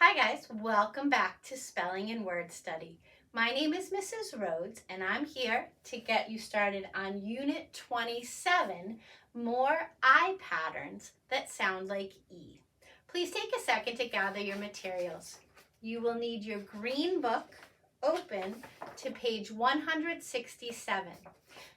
Hi guys, welcome back to Spelling and Word Study. My name is Mrs. Rhoades and I'm here to get you started on Unit 27, More I Patterns That Sound Like E. Please take a second to gather your materials. You will need your green book open to page 167.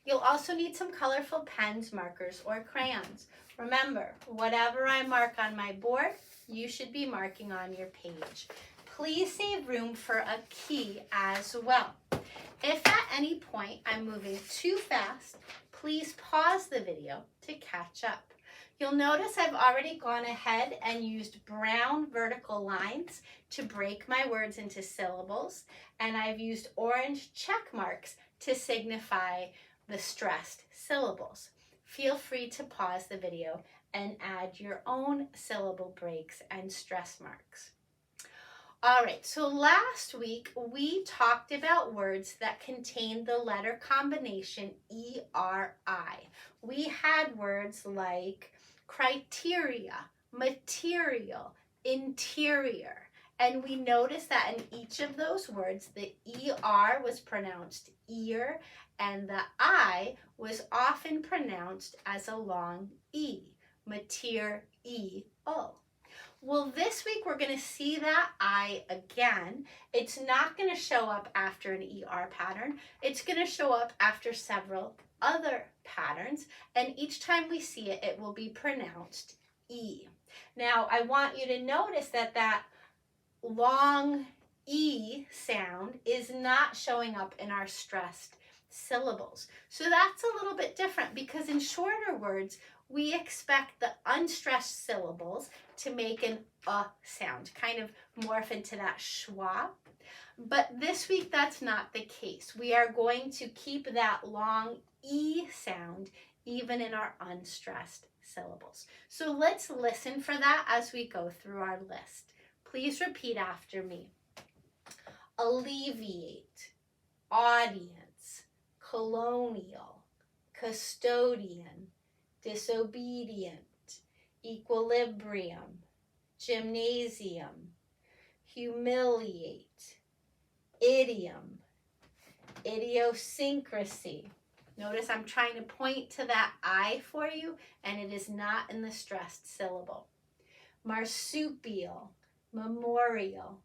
You'll also need some colorful pens, markers, or crayons. Remember, whatever I mark on my board, you should be marking on your page. Please save room for a key as well. If at any point I'm moving too fast, please pause the video to catch up. You'll notice I've already gone ahead and used brown vertical lines to break my words into syllables, and I've used orange check marks to signify the stressed syllables. Feel free to pause the video and add your own syllable breaks and stress marks. All right, so last week we talked about words that contain the letter combination E-R-I. We had words like criteria, material, interior, and we noticed that in each of those words the ER was pronounced ear and the I was often pronounced as a long E. Material. Well, this week we're going to see that I again. It's not going to show up after an ER pattern. It's going to show up after several other patterns, and each time we see it, it will be pronounced E. Now, I want you to notice that that long E sound is not showing up in our stressed syllables. So that's a little bit different because in shorter words, we expect the unstressed syllables to make an sound, kind of morph into that schwa. But this week, that's not the case. We are going to keep that long E sound even in our unstressed syllables. So let's listen for that as we go through our list. Please repeat after me. Alleviate, audience, colonial, custodian, disobedient, equilibrium, gymnasium, humiliate, idiom, idiosyncrasy. Notice I'm trying to point to that I for you, and it is not in the stressed syllable. Marsupial, memorial,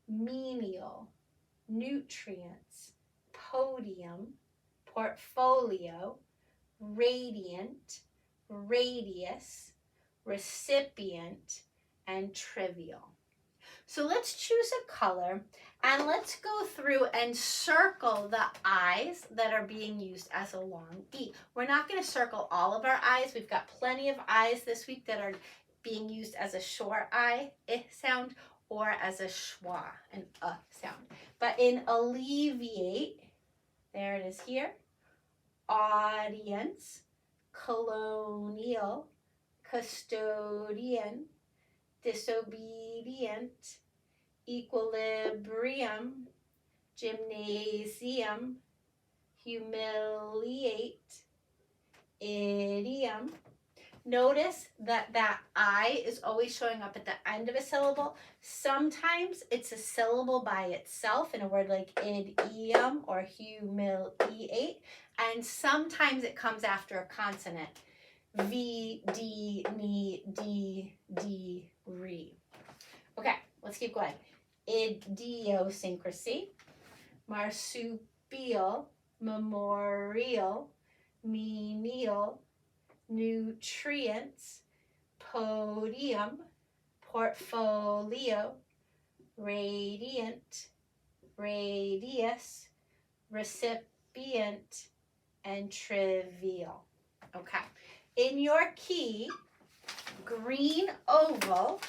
menial, nutrients, podium, portfolio, radiant, radius, recipient, and trivial. So let's choose a color and let's go through and circle the I's that are being used as a long E. We're not going to circle all of our I's. We've got plenty of I's this week that are being used as a short I sound or as a schwa, an sound. But in alleviate, there it is here, audience, colonial, custodian, disobedient, equilibrium, gymnasium, humiliate, idiom. Notice that that I is always showing up at the end of a syllable. Sometimes it's a syllable by itself in a word like idiom or humiliate, and sometimes it comes after a consonant. V, D, ni, D, D, re. Okay, let's keep going. Idiosyncrasy, marsupial, memorial, menial, nutrients, podium, portfolio, radiant, radius, recipient, and trivial. Okay. In your key, green oval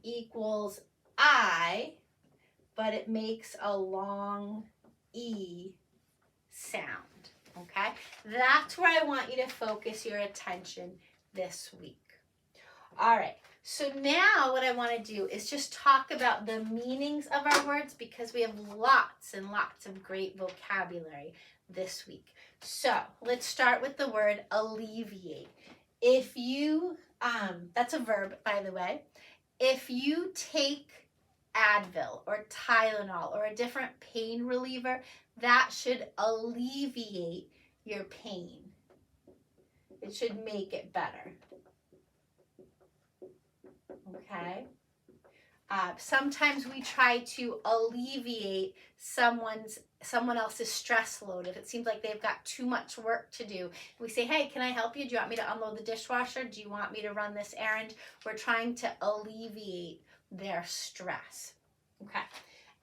equals I, but it makes a long E sound. Okay, that's where I want you to focus your attention this week. All right, so now what I want to do is just talk about the meanings of our words because we have lots and lots of great vocabulary this week. So let's start with the word alleviate. If you, that's a verb, by the way. if you take Advil or Tylenol or a different pain reliever, that should alleviate your pain. It should make it better. Okay? Sometimes we try to alleviate someone else's stress load. If it seems like they've got too much work to do, we say, hey, can I help you? Do you want me to unload the dishwasher? Do you want me to run this errand? We're trying to alleviate their stress. Okay.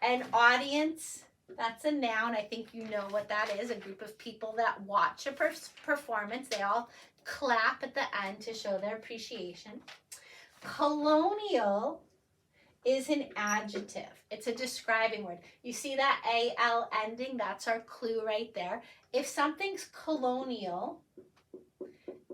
An audience, that's a noun. I think you know what that is. A group of people that watch a performance. They all clap at the end to show their appreciation. Colonial is an adjective. It's a describing word. You see that AL ending? That's our clue right there. If something's colonial,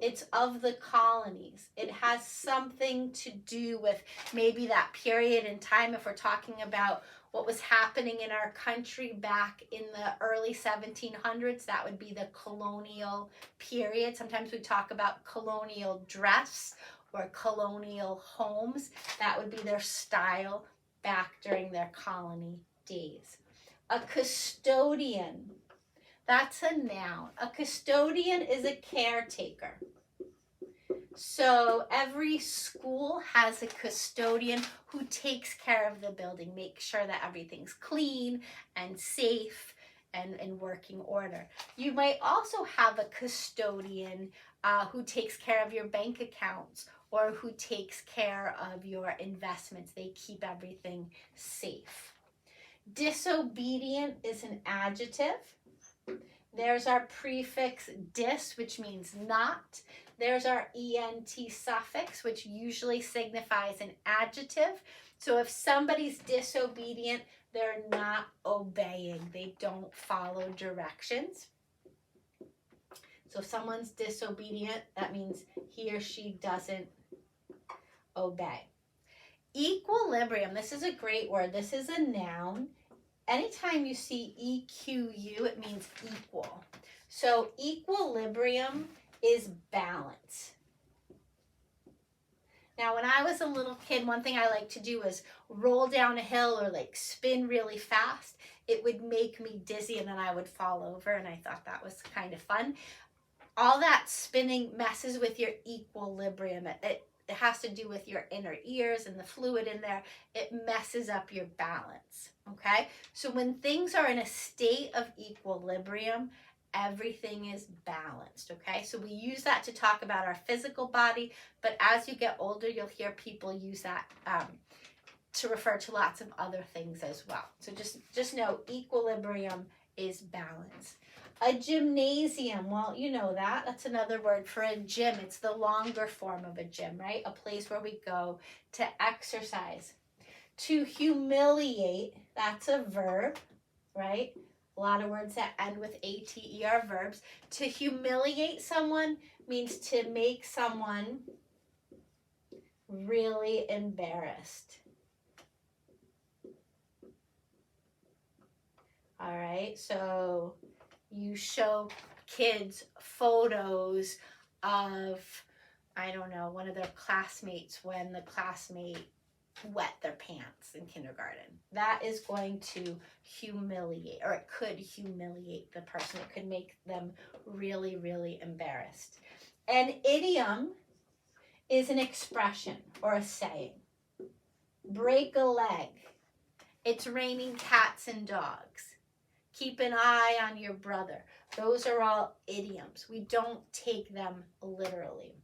it's of the colonies. It has something to do with maybe that period in time. If we're talking about what was happening in our country back in the early 1700s, that would be the colonial period. Sometimes we talk about colonial dress or colonial homes. That would be their style back during their colony days. A custodian, that's a noun. A custodian is a caretaker. So every school has a custodian who takes care of the building, make sure that everything's clean and safe and in working order. You might also have a custodian who takes care of your bank accounts or who takes care of your investments. They keep everything safe. Disobedient is an adjective. There's our prefix dis, which means not. There's our ENT suffix, which usually signifies an adjective. So if somebody's disobedient, they're not obeying. They don't follow directions. So if someone's disobedient, that means he or she doesn't obey. Equilibrium, this is a great word. This is a noun. Anytime you see EQU, it means equal. So equilibrium is balance. Now, when I was a little kid, one thing I liked to do was roll down a hill or like spin really fast. It would make me dizzy and then I would fall over, and I thought that was kind of fun. All that spinning messes with your equilibrium. It has to do with your inner ears and the fluid in there. It messes up your balance, okay? So when things are in a state of equilibrium, everything is balanced, okay? So we use that to talk about our physical body, but as you get older, you'll hear people use that to refer to lots of other things as well. So just know equilibrium is balance. A gymnasium, well, you know that. That's another word for a gym. It's the longer form of a gym, right? A place where we go to exercise. To humiliate, that's a verb, right? A lot of words that end with ATE are verbs. To humiliate someone means to make someone really embarrassed. All right, so you show kids photos of, I don't know, one of their classmates when the classmate wet their pants in kindergarten. That is going to humiliate, or it could humiliate the person. It could make them really, really embarrassed. An idiom is an expression or a saying. Break a leg. It's raining cats and dogs. Keep an eye on your brother. Those are all idioms. We don't take them literally.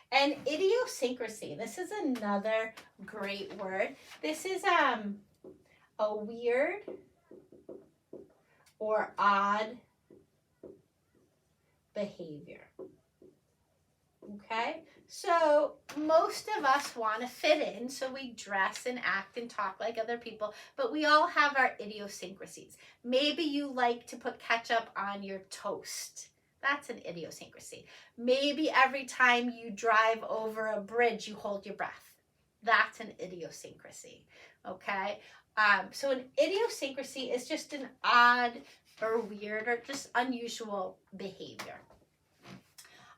And idiosyncrasy. This is another great word. This is a weird or odd behavior. Okay? So most of us want to fit in, so we dress and act and talk like other people, but we all have our idiosyncrasies. Maybe you like to put ketchup on your toast. That's an idiosyncrasy. Maybe every time you drive over a bridge, you hold your breath. That's an idiosyncrasy, okay? So an idiosyncrasy is just an odd or weird or just unusual behavior.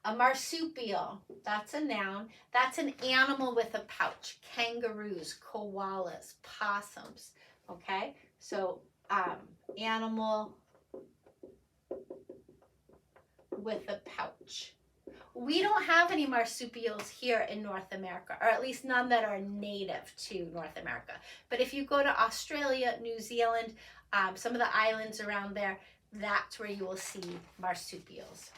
A marsupial, that's a noun. That's an animal with a pouch. Kangaroos, koalas, possums. Okay, so animal with a pouch. We don't have any marsupials here in North America, or at least none that are native to North America. But if you go to Australia, New Zealand, some of the islands around there, that's where you will see marsupials.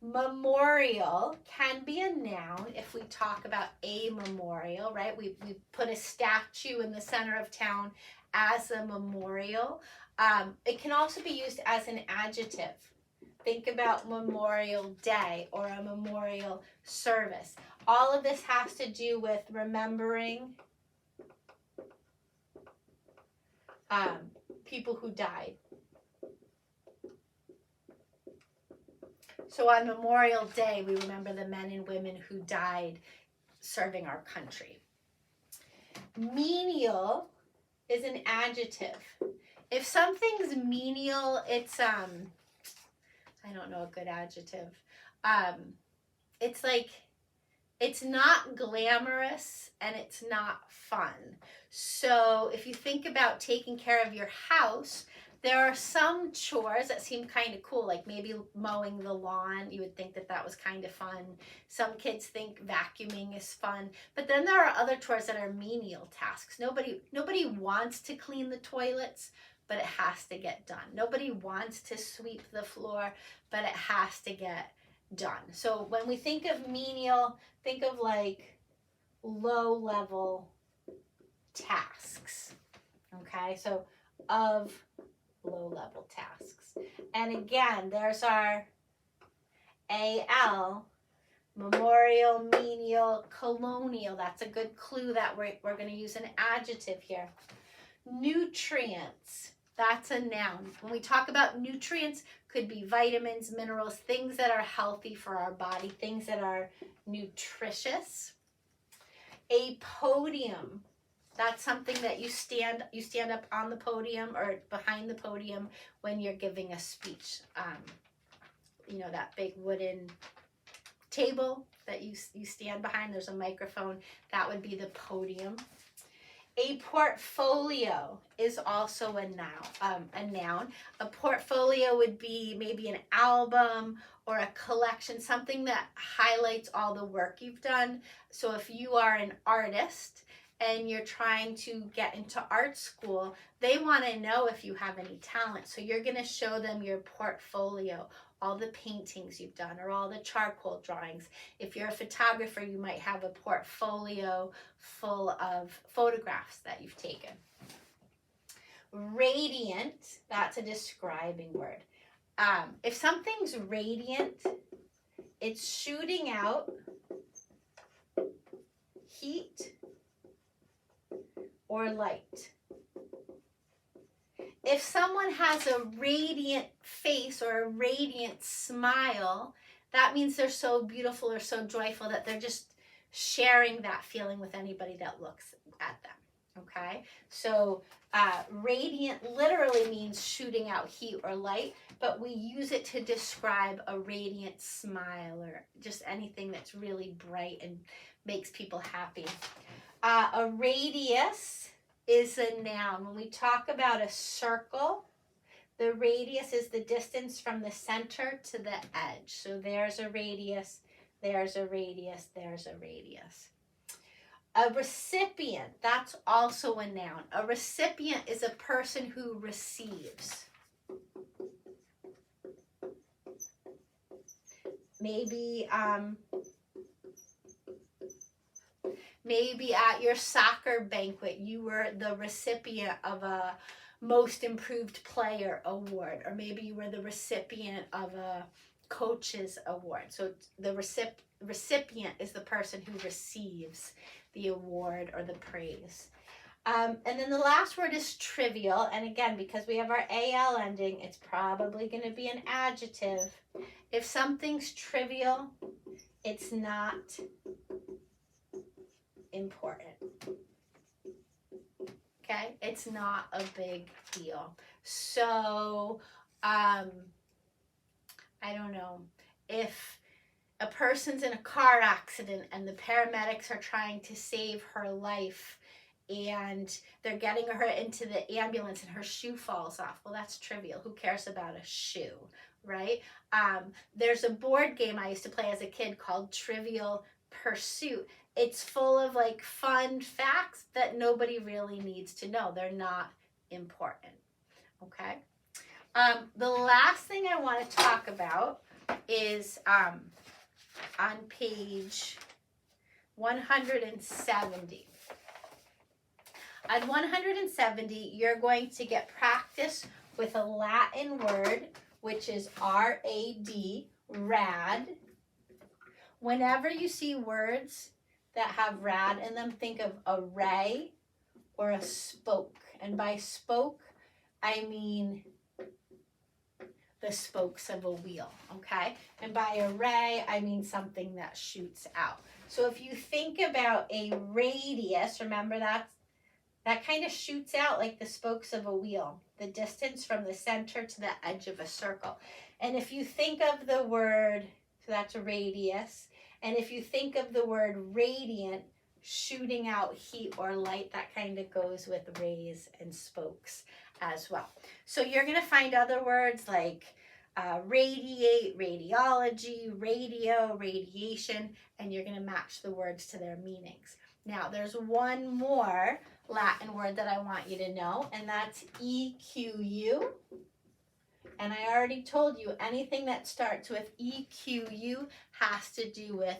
Memorial can be a noun if we talk about a memorial, right? We put a statue in the center of town as a memorial. It can also be used as an adjective. Think about Memorial Day or a memorial service. All of this has to do with remembering people who died. So on Memorial Day, we remember the men and women who died serving our country. Menial is an adjective. If something's menial, it's, I don't know a good adjective. It's like, it's not glamorous and it's not fun. So if you think about taking care of your house, there are some chores that seem kind of cool, like maybe mowing the lawn. You would think that that was kind of fun. Some kids think vacuuming is fun. But then there are other chores that are menial tasks. Nobody wants to clean the toilets, but it has to get done. Nobody wants to sweep the floor, but it has to get done. So when we think of menial, think of like low-level tasks. Okay, so of low-level tasks. And again, there's our AL, memorial, menial, colonial. That's a good clue that we're going to use an adjective here. Nutrients, that's a noun. When we talk about nutrients, could be vitamins, minerals, things that are healthy for our body, things that are nutritious. A podium, that's something that you stand up on the podium or behind the podium when you're giving a speech. You know, that big wooden table that you stand behind, there's a microphone, that would be the podium. A portfolio is also a noun. A portfolio would be maybe an album or a collection, something that highlights all the work you've done. So if you are an artist and you're trying to get into art school, they want to know if you have any talent. So you're going to show them your portfolio, all the paintings you've done or all the charcoal drawings. If you're a photographer, you might have a portfolio full of photographs that you've taken. Radiant, that's a describing word. If something's radiant, it's shooting out heat or light. If someone has a radiant face or a radiant smile, that means they're so beautiful or so joyful that they're just sharing that feeling with anybody that looks at them, okay? So radiant literally means shooting out heat or light, but we use it to describe a radiant smile or just anything that's really bright and makes people happy. A radius is a noun. When we talk about a circle, the radius is the distance from the center to the edge. So there's a radius, there's a radius, there's a radius. A recipient, that's also a noun. A recipient is a person who receives. Maybe at your soccer banquet, you were the recipient of a Most Improved Player award, or maybe you were the recipient of a coach's award. So the recipient is the person who receives the award or the praise. And then the last word is trivial. And again, because we have our AL ending, it's probably going to be an adjective. If something's trivial, it's not important. Okay, it's not a big deal. So I don't know, if a person's in a car accident and the paramedics are trying to save her life and they're getting her into the ambulance and her shoe falls off. Well, that's trivial. Who cares about a shoe, right? There's a board game I used to play as a kid called Trivial Pursuit. It's full of like fun facts that nobody really needs to know. They're not important, okay? The last thing I want to talk about is on page 170. On 170, you're going to get practice with a Latin word, which is R-A-D, rad. Whenever you see words that have rad in them, think of a ray or a spoke. And by spoke, I mean the spokes of a wheel, okay? And by array, I mean something that shoots out. So if you think about a radius, remember that kind of shoots out like the spokes of a wheel, the distance from the center to the edge of a circle. And if you think of the word, so that's a radius, and if you think of the word radiant, shooting out heat or light, that kind of goes with rays and spokes as well. So you're going to find other words like radiate, radiology, radio, radiation, and you're going to match the words to their meanings. Now, there's one more Latin word that I want you to know, and that's EQU. And I already told you anything that starts with EQU has to do with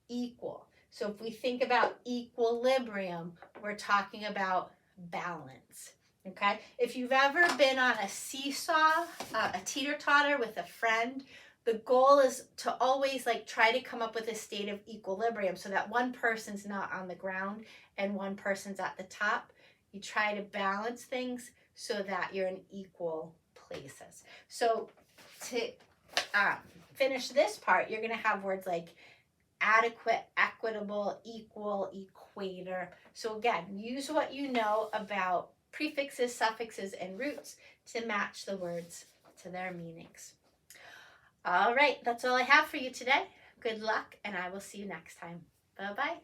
equal. So if we think about equilibrium, we're talking about balance, okay? If you've ever been on a seesaw, a teeter-totter with a friend, the goal is to always like try to come up with a state of equilibrium so that one person's not on the ground and one person's at the top. You try to balance things so that you're in equal places. So to finish this part, you're going to have words like adequate, equitable, equal, equator. So again, use what you know about prefixes, suffixes, and roots to match the words to their meanings. All right, that's all I have for you today. Good luck, and I will see you next time. Bye-bye.